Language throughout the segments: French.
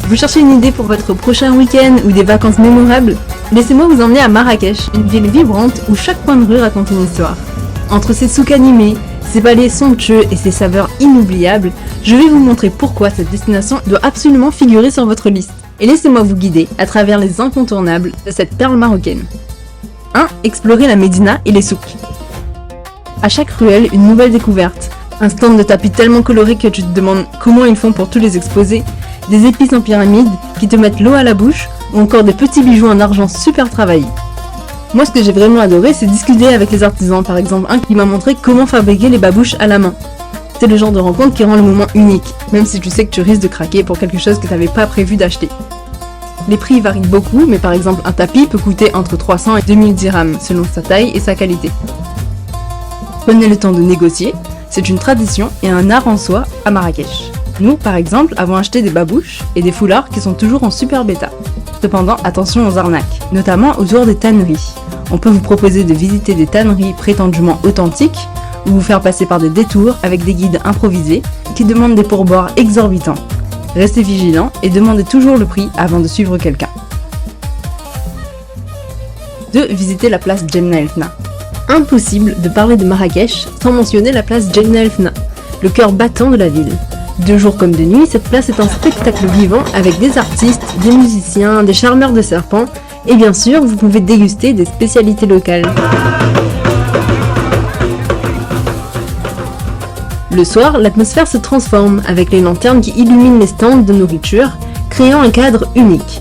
Vous cherchez une idée pour votre prochain week-end ou des vacances mémorables? Laissez-moi vous emmener à Marrakech, une ville vibrante où chaque coin de rue raconte une histoire. Entre ses souks animés, ses palais somptueux et ses saveurs inoubliables, je vais vous montrer pourquoi cette destination doit absolument figurer sur votre liste. Et laissez-moi vous guider à travers les incontournables de cette perle marocaine. 1. Explorer la Médina et les souks. À chaque ruelle, une nouvelle découverte. Un stand de tapis tellement coloré que tu te demandes comment ils font pour tous les exposer, des épices en pyramide qui te mettent l'eau à la bouche, ou encore des petits bijoux en argent super travaillés. Moi, ce que j'ai vraiment adoré, c'est discuter avec les artisans, par exemple un qui m'a montré comment fabriquer les babouches à la main. C'est le genre de rencontre qui rend le moment unique, même si tu sais que tu risques de craquer pour quelque chose que tu n'avais pas prévu d'acheter. Les prix varient beaucoup, mais par exemple un tapis peut coûter entre 300 et 2000 dirhams, selon sa taille et sa qualité. Prenez le temps de négocier, c'est une tradition et un art en soi à Marrakech. Nous, par exemple, avons acheté des babouches et des foulards qui sont toujours en super bêta. Cependant, attention aux arnaques, notamment autour des tanneries. On peut vous proposer de visiter des tanneries prétendument authentiques ou vous faire passer par des détours avec des guides improvisés qui demandent des pourboires exorbitants. Restez vigilants et demandez toujours le prix avant de suivre quelqu'un. 2. Visiter la place Djemna El Fna. Impossible de parler de Marrakech sans mentionner la place Djemna El Fna, le cœur battant de la ville. De jour comme de nuit, cette place est un spectacle vivant avec des artistes, des musiciens, des charmeurs de serpents et bien sûr, vous pouvez déguster des spécialités locales. Le soir, l'atmosphère se transforme avec les lanternes qui illuminent les stands de nourriture, créant un cadre unique.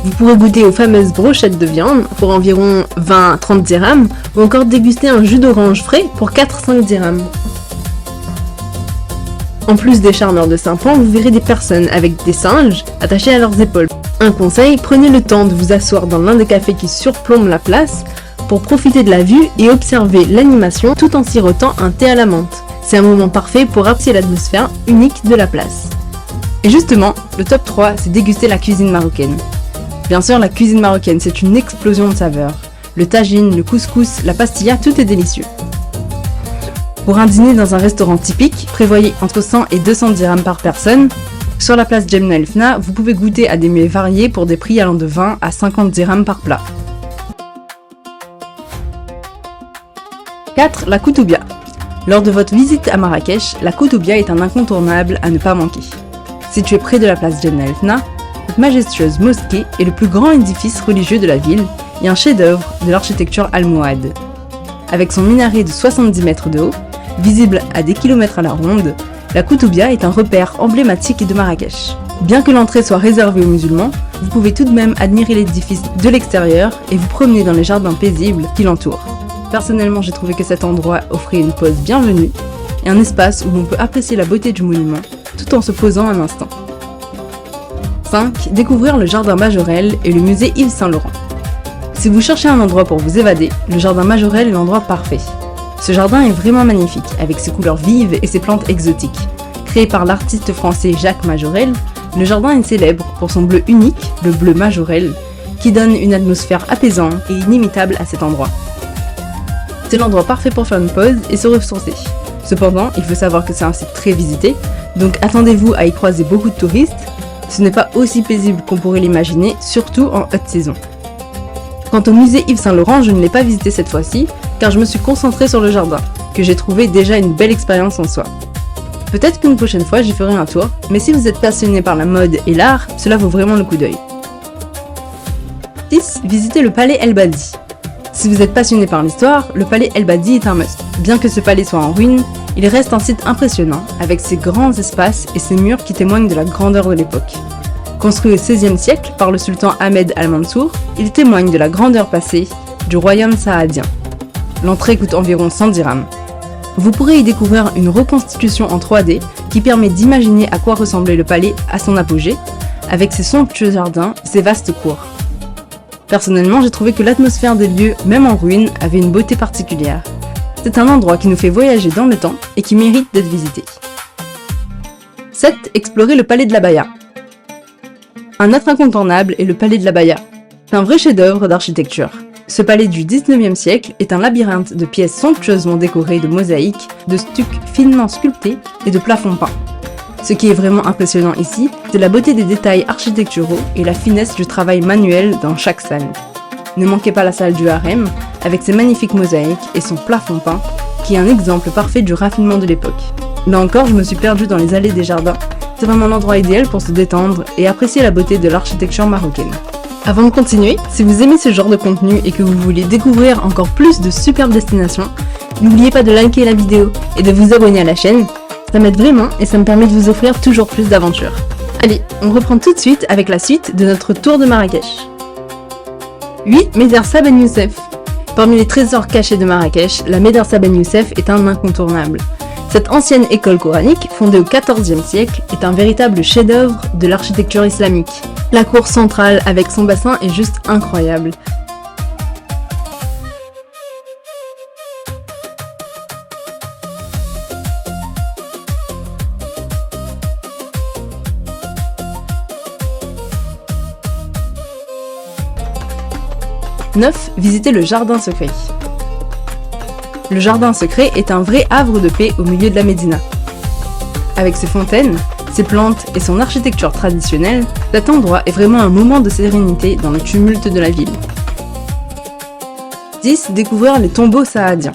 Vous pourrez goûter aux fameuses brochettes de viande pour environ 20-30 dirhams ou encore déguster un jus d'orange frais pour 4-5 dirhams. En plus des charmeurs de serpents, vous verrez des personnes avec des singes attachés à leurs épaules. Un conseil, prenez le temps de vous asseoir dans l'un des cafés qui surplombe la place pour profiter de la vue et observer l'animation tout en sirotant un thé à la menthe. C'est un moment parfait pour apprécier l'atmosphère unique de la place. Et justement, le top 3, c'est déguster la cuisine marocaine. Bien sûr, la cuisine marocaine, c'est une explosion de saveurs. Le tagine, le couscous, la pastilla, tout est délicieux. Pour un dîner dans un restaurant typique, prévoyez entre 100 et 200 dirhams par personne. Sur la place Djemna El Fna, vous pouvez goûter à des mets variés pour des prix allant de 20 à 50 dirhams par plat. 4. La Koutoubia. Lors de votre visite à Marrakech, la Koutoubia est un incontournable à ne pas manquer. Située près de la place Djemna El Fna, cette majestueuse mosquée est le plus grand édifice religieux de la ville et un chef-d'œuvre de l'architecture almohade. Avec son minaret de 70 mètres de haut, visible à des kilomètres à la ronde, la Koutoubia est un repère emblématique de Marrakech. Bien que l'entrée soit réservée aux musulmans, vous pouvez tout de même admirer l'édifice de l'extérieur et vous promener dans les jardins paisibles qui l'entourent. Personnellement, j'ai trouvé que cet endroit offrait une pause bienvenue et un espace où l'on peut apprécier la beauté du monument tout en se posant un instant. 5. Découvrir le jardin Majorelle et le musée Yves Saint-Laurent. Si vous cherchez un endroit pour vous évader, le jardin Majorelle est l'endroit parfait. Ce jardin est vraiment magnifique, avec ses couleurs vives et ses plantes exotiques. Créé par l'artiste français Jacques Majorelle, le jardin est célèbre pour son bleu unique, le bleu Majorelle, qui donne une atmosphère apaisante et inimitable à cet endroit. C'est l'endroit parfait pour faire une pause et se ressourcer. Cependant, il faut savoir que c'est un site très visité, donc attendez-vous à y croiser beaucoup de touristes. Ce n'est pas aussi paisible qu'on pourrait l'imaginer, surtout en haute saison. Quant au musée Yves Saint-Laurent, je ne l'ai pas visité cette fois-ci, car je me suis concentrée sur le jardin, que j'ai trouvé déjà une belle expérience en soi. Peut-être qu'une prochaine fois j'y ferai un tour, mais si vous êtes passionné par la mode et l'art, cela vaut vraiment le coup d'œil. 6. Visitez le palais El Badi. Si vous êtes passionné par l'histoire, le palais El Badi est un must. Bien que ce palais soit en ruine, il reste un site impressionnant, avec ses grands espaces et ses murs qui témoignent de la grandeur de l'époque. Construit au XVIe siècle par le sultan Ahmed al-Mansour, il témoigne de la grandeur passée du royaume saadien. L'entrée coûte environ 100 dirhams. Vous pourrez y découvrir une reconstitution en 3D qui permet d'imaginer à quoi ressemblait le palais à son apogée, avec ses somptueux jardins et ses vastes cours. Personnellement, j'ai trouvé que l'atmosphère des lieux, même en ruine, avait une beauté particulière. C'est un endroit qui nous fait voyager dans le temps et qui mérite d'être visité. 7. Explorer le palais de l'Abaya. Un autre incontournable est le palais de l'Abaya. C'est un vrai chef-d'œuvre d'architecture. Ce palais du 19e siècle est un labyrinthe de pièces somptueusement décorées de mosaïques, de stucs finement sculptés et de plafonds peints. Ce qui est vraiment impressionnant ici, c'est la beauté des détails architecturaux et la finesse du travail manuel dans chaque salle. Ne manquez pas la salle du harem, avec ses magnifiques mosaïques et son plafond peint, qui est un exemple parfait du raffinement de l'époque. Là encore, je me suis perdue dans les allées des jardins. C'est vraiment l'endroit idéal pour se détendre et apprécier la beauté de l'architecture marocaine. Avant de continuer, si vous aimez ce genre de contenu et que vous voulez découvrir encore plus de superbes destinations, n'oubliez pas de liker la vidéo et de vous abonner à la chaîne. Ça m'aide vraiment et ça me permet de vous offrir toujours plus d'aventures. Allez, on reprend tout de suite avec la suite de notre tour de Marrakech. 8. Médersa Ben Youssef. Parmi les trésors cachés de Marrakech, la Médersa Ben Youssef est un incontournable. Cette ancienne école coranique, fondée au XIVe siècle, est un véritable chef-d'œuvre de l'architecture islamique. La cour centrale avec son bassin est juste incroyable. « 9. Visiter le jardin secret. Le jardin secret est un vrai havre de paix au milieu de la Médina. Avec ses fontaines, ses plantes et son architecture traditionnelle, cet endroit est vraiment un moment de sérénité dans le tumulte de la ville. 10. Découvrir les tombeaux saadiens.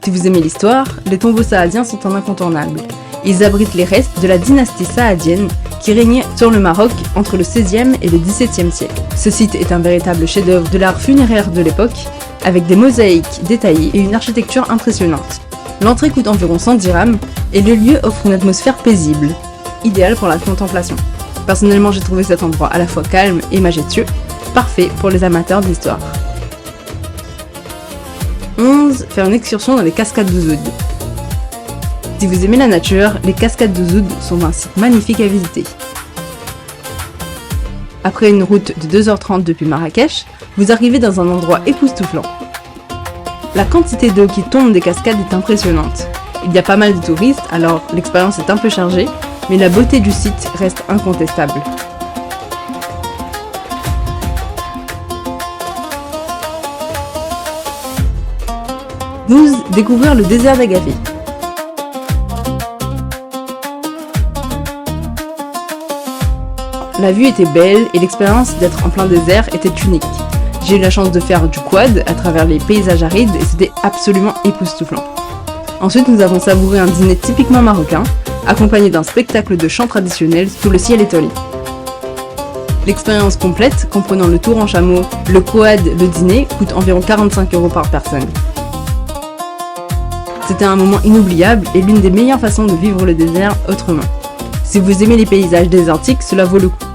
Si vous aimez l'histoire, les tombeaux saadiens sont un incontournable. Ils abritent les restes de la dynastie saadienne qui régnait sur le Maroc entre le XVIe et le XVIIe siècle. Ce site est un véritable chef-d'œuvre de l'art funéraire de l'époque, avec des mosaïques détaillées et une architecture impressionnante. L'entrée coûte environ 110 dirhams et le lieu offre une atmosphère paisible, idéale pour la contemplation. Personnellement, j'ai trouvé cet endroit à la fois calme et majestueux, parfait pour les amateurs d'histoire. 11. Faire une excursion dans les cascades de Zoud. Si vous aimez la nature, les cascades de Zoud sont un site magnifique à visiter. Après une route de 2h30 depuis Marrakech, vous arrivez dans un endroit époustouflant. La quantité d'eau qui tombe des cascades est impressionnante. Il y a pas mal de touristes, alors l'expérience est un peu chargée, mais la beauté du site reste incontestable. 12. Découvrir le désert d'Agafé. La vue était belle et l'expérience d'être en plein désert était unique. J'ai eu la chance de faire du quad à travers les paysages arides et c'était absolument époustouflant. Ensuite, nous avons savouré un dîner typiquement marocain, accompagné d'un spectacle de chants traditionnels sous le ciel étoilé. L'expérience complète, comprenant le tour en chameau, le quad, le dîner, coûte environ 45 € par personne. C'était un moment inoubliable et l'une des meilleures façons de vivre le désert autrement. Si vous aimez les paysages désertiques, cela vaut le coup.